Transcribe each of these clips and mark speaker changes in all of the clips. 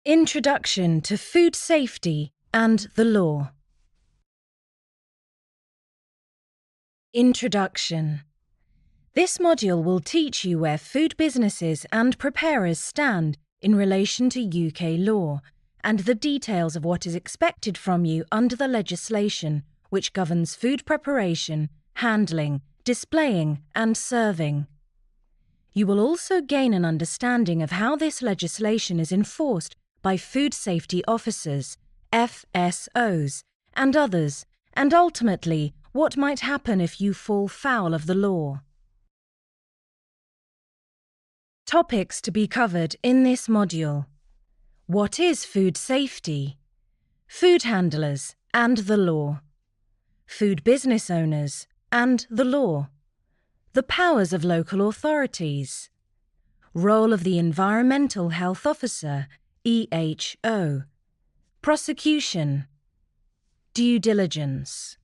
Speaker 1: Introduction to Food Safety and the Law. Introduction. This module will teach you where food businesses and preparers stand in relation to UK law and the details of what is expected from you under the legislation which governs food preparation, handling, displaying and serving. You will also gain an understanding of how this legislation is enforced by food safety officers, FSOs, and others, and ultimately what might happen if you fall foul of the law. Topics to be covered in this module. What is food safety? Food handlers and the law. Food business owners and the law. The powers of local authorities. Role of the Environmental Health Officer, EHO. Prosecution. Due diligence.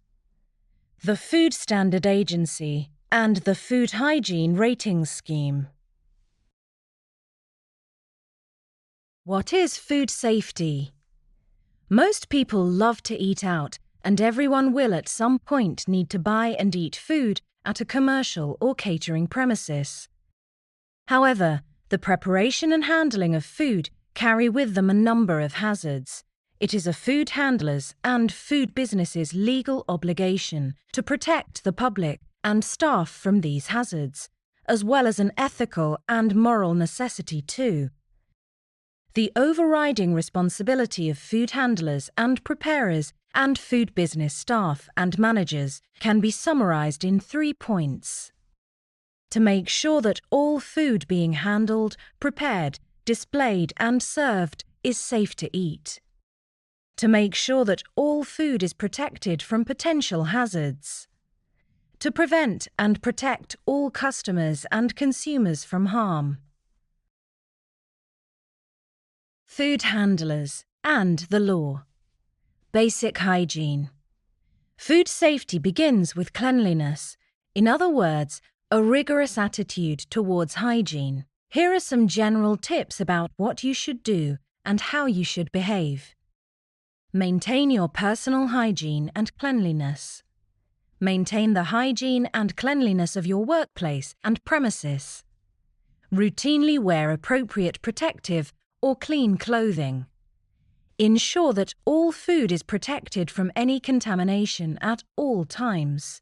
Speaker 1: The Food Standard Agency and the Food Hygiene Ratings Scheme. What is food safety? Most people love to eat out, and everyone will at some point need to buy and eat food at a commercial or catering premises. However, the preparation and handling of food carry with them a number of hazards. It is a food handler's and food business's legal obligation to protect the public and staff from these hazards, as well as an ethical and moral necessity too. The overriding responsibility of food handlers and preparers and food business staff and managers can be summarized in 3 points. To make sure that all food being handled, prepared, displayed and served is safe to eat. To make sure that all food is protected from potential hazards. To prevent and protect all customers and consumers from harm. Food handlers and the law. Basic hygiene. Food safety begins with cleanliness. In other words, a rigorous attitude towards hygiene. Here are some general tips about what you should do and how you should behave. Maintain your personal hygiene and cleanliness. Maintain the hygiene and cleanliness of your workplace and premises. Routinely wear appropriate protective or clean clothing. Ensure that all food is protected from any contamination at all times.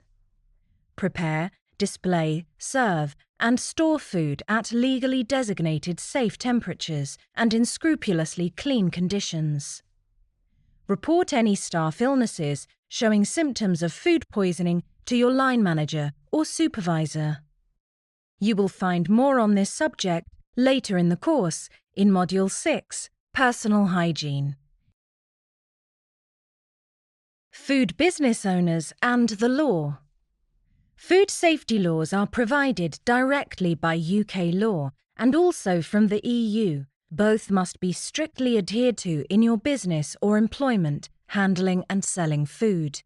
Speaker 1: Prepare, display, serve, and store food at legally designated safe temperatures and in scrupulously clean conditions. Report any staff illnesses showing symptoms of food poisoning to your line manager or supervisor. You will find more on this subject later in the course in Module 6, Personal Hygiene. Food business owners and the law. Food safety laws are provided directly by UK law and also from the EU. Both must be strictly adhered to in your business or employment, handling and selling food.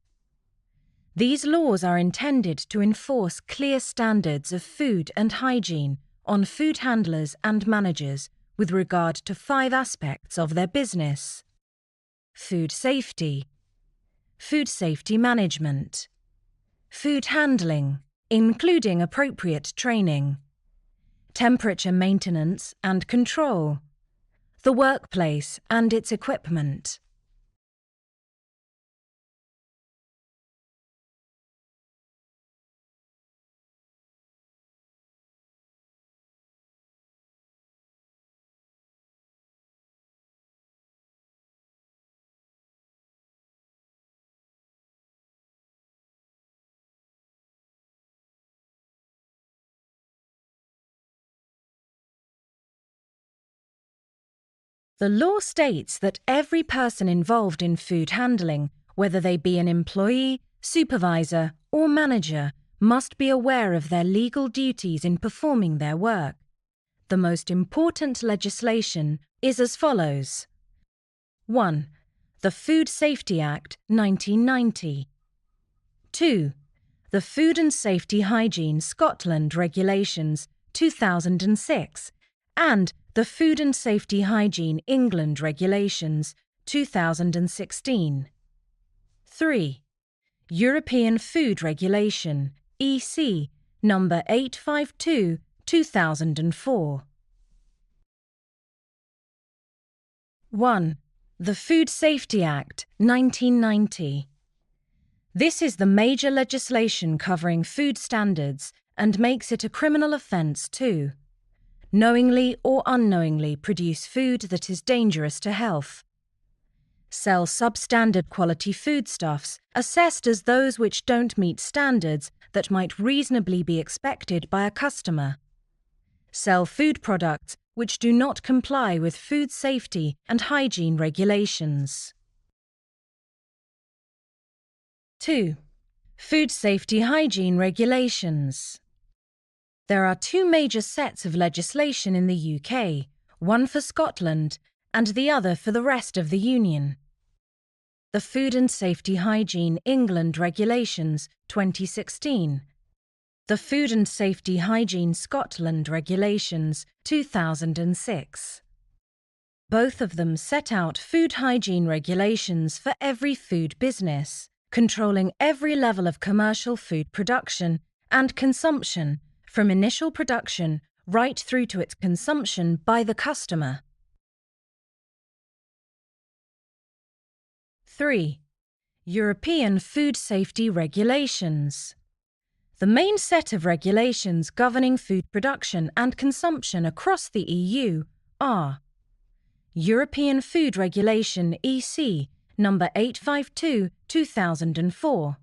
Speaker 1: These laws are intended to enforce clear standards of food and hygiene on food handlers and managers with regard to 5 aspects of their business. Food safety. Food safety management. Food handling, including appropriate training. Temperature maintenance and control. The workplace and its equipment. The law states that every person involved in food handling, whether they be an employee, supervisor, or manager, must be aware of their legal duties in performing their work. The most important legislation is as follows. 1. The Food Safety Act 1990. 2. The Food and Safety Hygiene Scotland Regulations 2006 and the Food and Safety Hygiene England Regulations, 2016. 3. European Food Regulation, EC, number 852, 2004. 1. The Food Safety Act, 1990. This is the major legislation covering food standards and makes it a criminal offence to knowingly or unknowingly produce food that is dangerous to health, sell substandard quality foodstuffs assessed as those which don't meet standards that might reasonably be expected by a customer, sell food products which do not comply with food safety and hygiene regulations. 2. Food Safety Hygiene Regulations. There are two major sets of legislation in the UK, one for Scotland and the other for the rest of the Union. The Food and Safety Hygiene England Regulations, 2016. The Food and Safety Hygiene Scotland Regulations, 2006. Both of them set out food hygiene regulations for every food business, controlling every level of commercial food production and consumption, from initial production right through to its consumption by the customer. 3. European Food Safety Regulations. The main set of regulations governing food production and consumption across the EU are European Food Regulation EC number 852, 2004.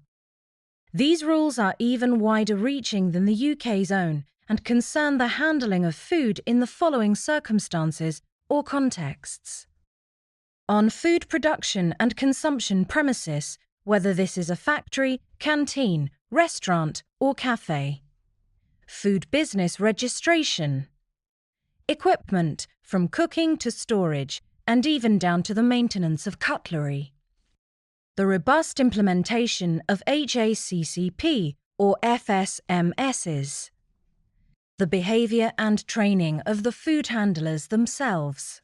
Speaker 1: These rules are even wider reaching than the UK's own and concern the handling of food in the following circumstances or contexts. On food production and consumption premises, whether this is a factory, canteen, restaurant or cafe. Food business registration. Equipment, from cooking to storage, and even down to the maintenance of cutlery. The robust implementation of HACCP or FSMSs. The behaviour and training of the food handlers themselves.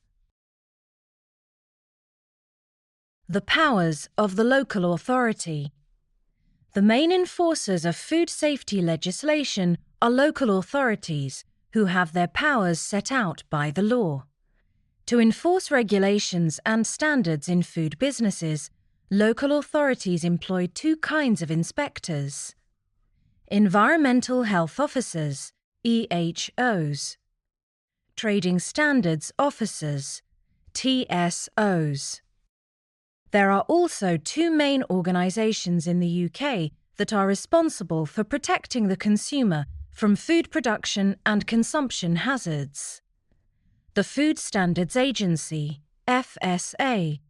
Speaker 1: The powers of the local authority. The main enforcers of food safety legislation are local authorities who have their powers set out by the law. To enforce regulations and standards in food businesses, local authorities employ two kinds of inspectors: Environmental Health Officers, EHOs, Trading Standards Officers, TSOs. There are also two main organisations in the UK that are responsible for protecting the consumer from food production and consumption hazards: the Food Standards Agency, FSA,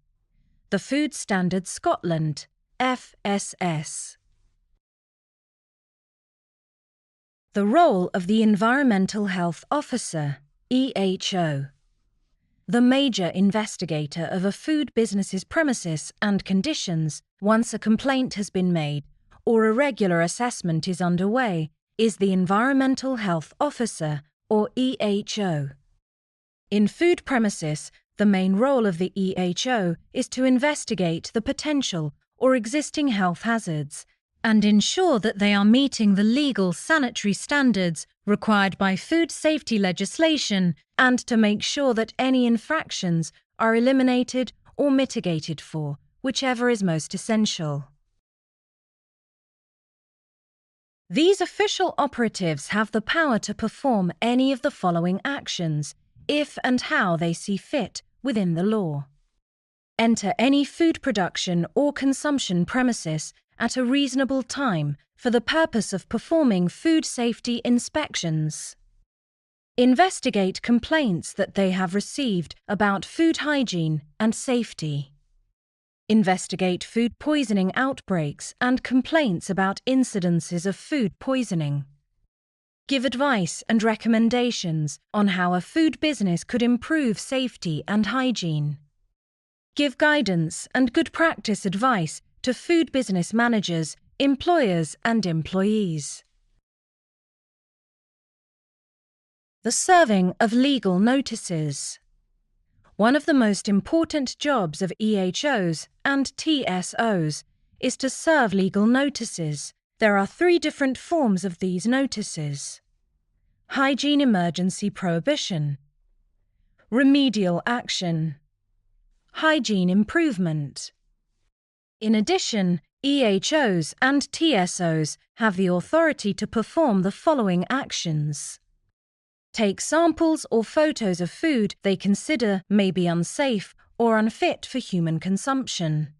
Speaker 1: the Food Standards Scotland, FSS. The role of the Environmental Health Officer, EHO. The major investigator of a food business's premises and conditions once a complaint has been made or a regular assessment is underway is the Environmental Health Officer, or EHO. In food premises, the main role of the EHO is to investigate the potential or existing health hazards and ensure that they are meeting the legal sanitary standards required by food safety legislation and to make sure that any infractions are eliminated or mitigated for, whichever is most essential. These official operatives have the power to perform any of the following actions, if and how they see fit within the law. Enter any food production or consumption premises at a reasonable time for the purpose of performing food safety inspections. Investigate complaints that they have received about food hygiene and safety. Investigate food poisoning outbreaks and complaints about incidences of food poisoning. Give advice and recommendations on how a food business could improve safety and hygiene. Give guidance and good practice advice to food business managers, employers and employees. The serving of legal notices. One of the most important jobs of EHOs and TSOs is to serve legal notices. There are 3 different forms of these notices: hygiene emergency prohibition, remedial action, hygiene improvement. In addition, EHOs and TSOs have the authority to perform the following actions: take samples or photos of food they consider may be unsafe or unfit for human consumption.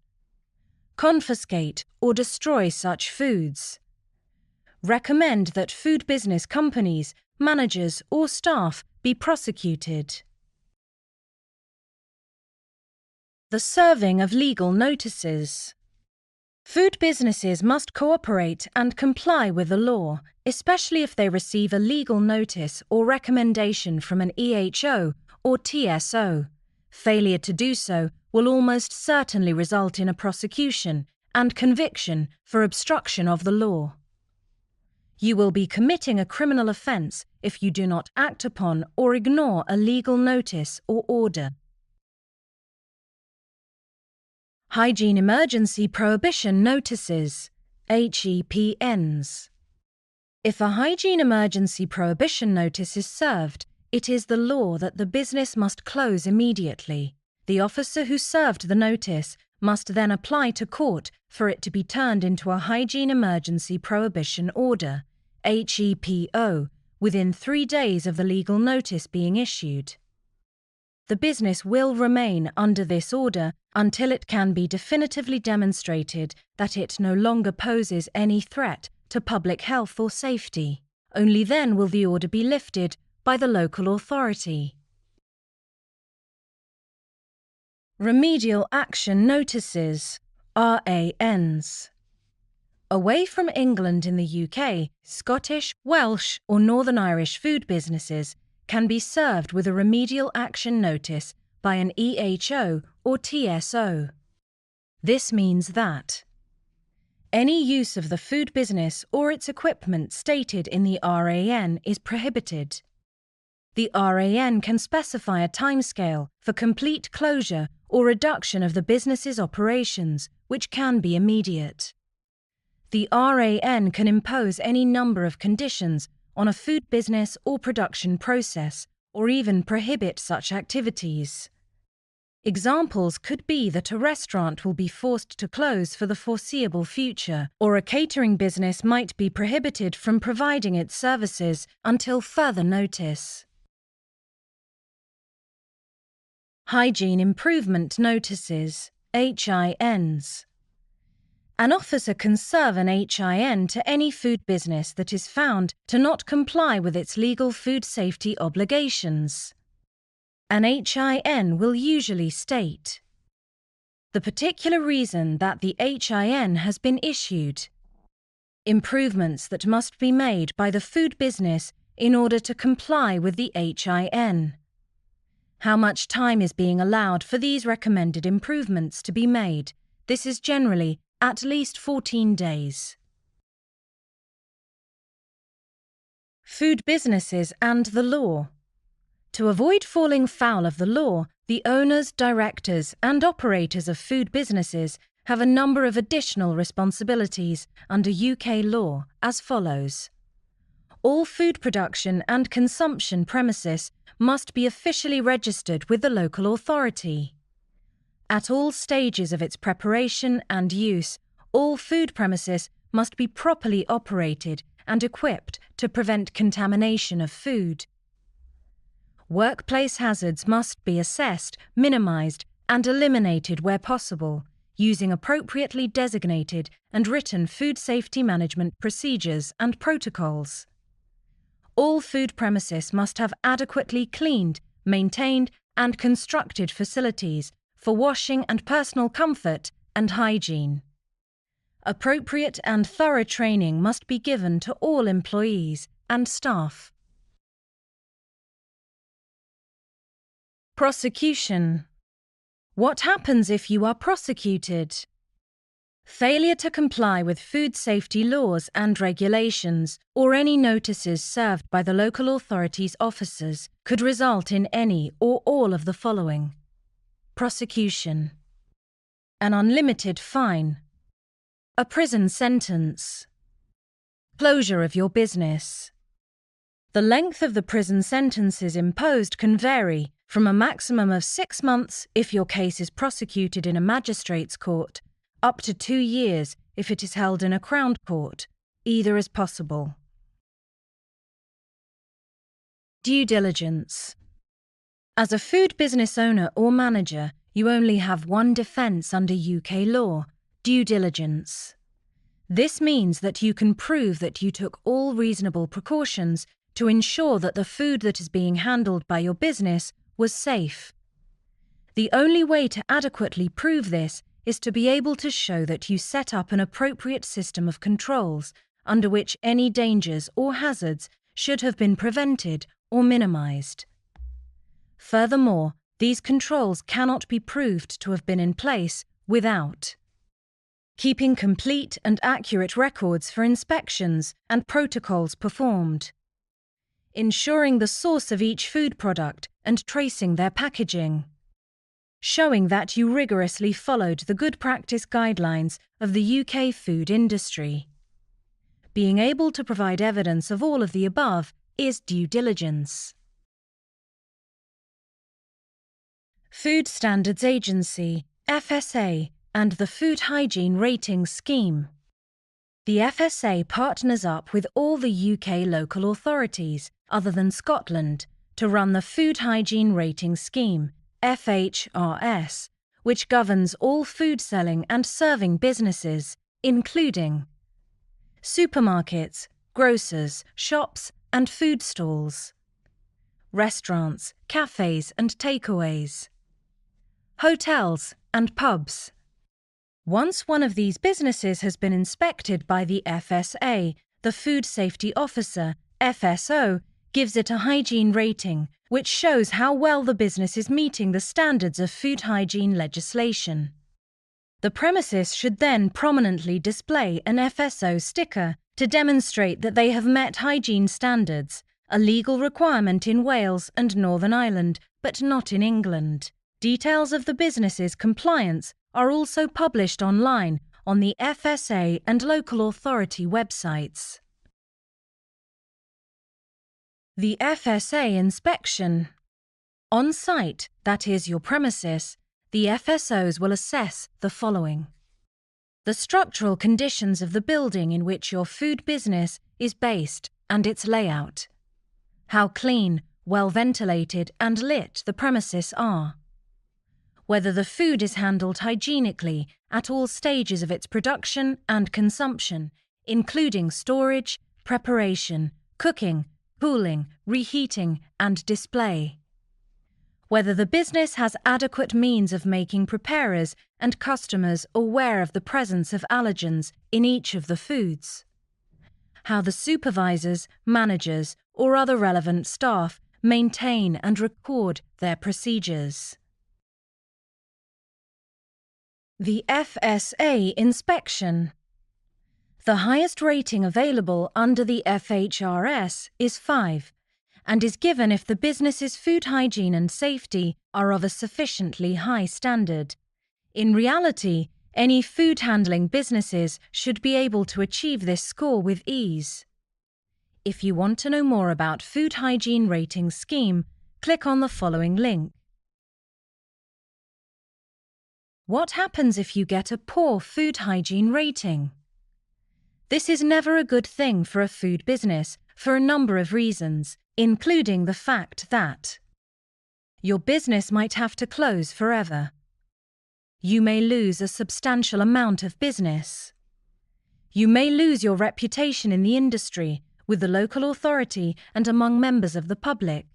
Speaker 1: Confiscate or destroy such foods. Recommend that food business companies, managers, or staff be prosecuted. The serving of legal notices. Food businesses must cooperate and comply with the law, especially if they receive a legal notice or recommendation from an EHO or TSO. Failure to do so will almost certainly result in a prosecution and conviction for obstruction of the law. You will be committing a criminal offence if you do not act upon or ignore a legal notice or order. Hygiene Emergency Prohibition Notices, HEPNs. If a hygiene emergency prohibition notice is served, it is the law that the business must close immediately. The officer who served the notice must then apply to court for it to be turned into a hygiene emergency prohibition order, HEPO, within 3 days of the legal notice being issued. The business will remain under this order until it can be definitively demonstrated that it no longer poses any threat to public health or safety. Only then will the order be lifted by the local authority. Remedial Action Notices, RANs. Away from England in the UK, Scottish, Welsh, or Northern Irish food businesses can be served with a remedial action notice by an EHO or TSO. This means that any use of the food business or its equipment stated in the RAN is prohibited. The RAN can specify a timescale for complete closure or reduction of the business's operations, which can be immediate. The RAN can impose any number of conditions on a food business or production process, or even prohibit such activities. Examples could be that a restaurant will be forced to close for the foreseeable future, or a catering business might be prohibited from providing its services until further notice. Hygiene Improvement Notices, HINs. An officer can serve an HIN to any food business that is found to not comply with its legal food safety obligations. An HIN will usually state the particular reason that the HIN has been issued, improvements that must be made by the food business in order to comply with the HIN, how much time is being allowed for these recommended improvements to be made. This is generally at least 14 days. Food businesses and the law. To avoid falling foul of the law, the owners, directors, and operators of food businesses have a number of additional responsibilities under UK law as follows. All food production and consumption premises must be officially registered with the local authority. At all stages of its preparation and use, all food premises must be properly operated and equipped to prevent contamination of food. Workplace hazards must be assessed, minimized, and eliminated where possible, using appropriately designated and written food safety management procedures and protocols. All food premises must have adequately cleaned, maintained, and constructed facilities for washing and personal comfort and hygiene. Appropriate and thorough training must be given to all employees and staff. Prosecution. What happens if you are prosecuted? Failure to comply with food safety laws and regulations, or any notices served by the local authority's officers, could result in any or all of the following: prosecution, an unlimited fine, a prison sentence, closure of your business. The length of the prison sentences imposed can vary from a maximum of 6 months if your case is prosecuted in a magistrate's court, up to 2 years if it is held in a Crown Court. Either is possible. Due diligence. As a food business owner or manager, you only have one defence under UK law: due diligence. This means that you can prove that you took all reasonable precautions to ensure that the food that is being handled by your business was safe. The only way to adequately prove this is to be able to show that you set up an appropriate system of controls under which any dangers or hazards should have been prevented or minimised. Furthermore, these controls cannot be proved to have been in place without keeping complete and accurate records for inspections and protocols performed, ensuring the source of each food product and tracing their packaging, showing that you rigorously followed the good practice guidelines of the UK food industry. Being able to provide evidence of all of the above is due diligence. Food Standards Agency, FSA, and the Food Hygiene Rating Scheme. The FSA partners up with all the UK local authorities, other than Scotland, to run the Food Hygiene Rating Scheme, FHRS, which governs all food selling and serving businesses, including supermarkets, grocers, shops, and food stalls, restaurants, cafes and takeaways, hotels and pubs. Once one of these businesses has been inspected by the FSA, the Food Safety Officer, FSO, gives it a hygiene rating, which shows how well the business is meeting the standards of food hygiene legislation. The premises should then prominently display an FSO sticker to demonstrate that they have met hygiene standards, a legal requirement in Wales and Northern Ireland, but not in England. Details of the business's compliance are also published online on the FSA and local authority websites. The FSA inspection. On site, that is your premises, the FSOs will assess the following: the structural conditions of the building in which your food business is based and its layout, how clean, well ventilated and lit the premises are, whether the food is handled hygienically at all stages of its production and consumption, including storage, preparation, cooking, cooling, reheating, and display, whether the business has adequate means of making preparers and customers aware of the presence of allergens in each of the foods, how the supervisors, managers, or other relevant staff maintain and record their procedures. The FSA inspection. The highest rating available under the FHRS is 5, and is given if the business's food hygiene and safety are of a sufficiently high standard. In reality, any food handling businesses should be able to achieve this score with ease. If you want to know more about Food Hygiene Rating Scheme, click on the following link. What happens if you get a poor food hygiene rating? This is never a good thing for a food business for a number of reasons, including the fact that your business might have to close forever. You may lose a substantial amount of business. You may lose your reputation in the industry, with the local authority and among members of the public.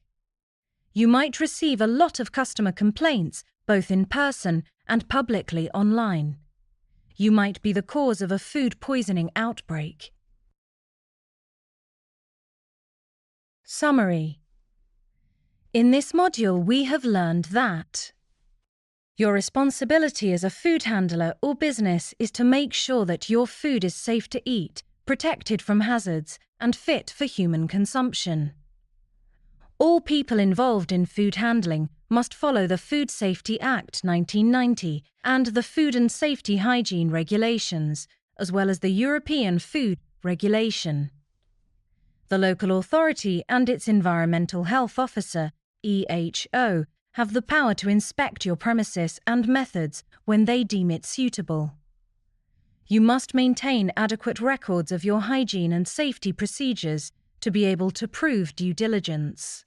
Speaker 1: You might receive a lot of customer complaints, both in person and publicly online. You might be the cause of a food poisoning outbreak. Summary. In this module, we have learned that Your responsibility as a food handler or business is to make sure that your food is safe to eat, protected from hazards, and fit for human consumption. All people involved in food handling must follow the Food Safety Act 1990 and the Food and Safety Hygiene Regulations, as well as the European Food Regulation. The local authority and its Environmental Health Officer, EHO, have the power to inspect your premises and methods when they deem it suitable. You must maintain adequate records of your hygiene and safety procedures to be able to prove due diligence.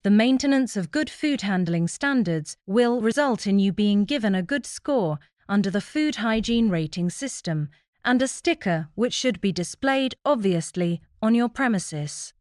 Speaker 1: The maintenance of good food handling standards will result in you being given a good score under the Food Hygiene Rating System and a sticker which should be displayed obviously on your premises.